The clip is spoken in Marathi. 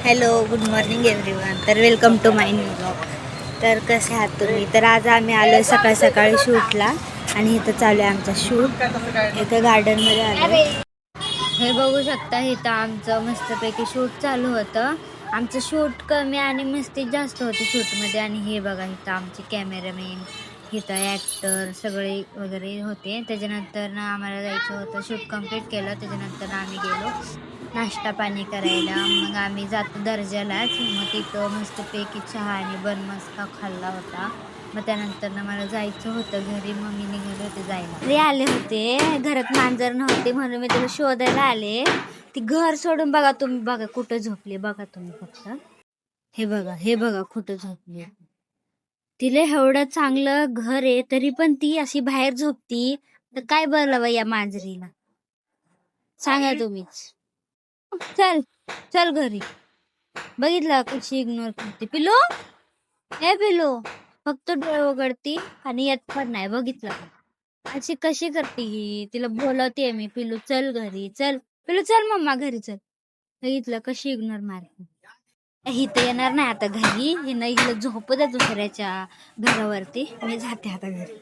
Hello, good morning everyone. तर welcome to my new blog. तर कसे आहात तुम्ही? तर आज आम्ही आलो सकाळी सकाळी शूटला आणि इथं चालू आहे आमचा शूट. इथं गार्डनमध्ये आलो. हे बघू शकता, इथं आमचं मस्तपैकी शूट चालू होतं. आमचं शूट कमी आणि मस्ती जास्त होती शूटमध्ये. आणि हे बघा, इथं आमचे कॅमेरामॅन, इथं ॲक्टर सगळे वगैरे होते. त्याच्यानंतर ना आम्हाला जायचं होतं, शूट कम्प्लीट केलं. त्याच्यानंतर आम्ही गेलो नाश्ता पाणी करायला. मग आम्ही जातो दर्जालाच. मग तिथं मस्तपैकी चहा आणि बन मस्का खाल्ला होता. मग त्यानंतर ना मला जायचं होतं घरी. मम्मी निघाले होते जायला. घरी आले होते, घरात मांजर नव्हते म्हणून मी तिला शोधायला आले. ती घर सोडून बघा तुम्ही, बघा कुठं झोपली बघा तुम्ही फक्त. हे बघा कुठं झोपली. तिला एवढं चांगलं घर आहे तरी पण ती अशी बाहेर झोपती. तर काय बोलावं या मांजरीला, सांगा तुम्हीच. चल चल घरी. बघितलं कशी इग्नोर करते पिलो. हे पिलो, फक्त डोळे उघडती आणि येत पण नाही. बघितलं अशी कशी करते ही. तिला बोलवते मी, पिलू चल घरी, चल पिलू चल मम्मा घरी चल. बघितलं कशी इग्नोर मारते. ही तर येणार नाही आता घरी. हिला झोपू द्या दुसऱ्याच्या घरावरती. मी जाते आता घरी.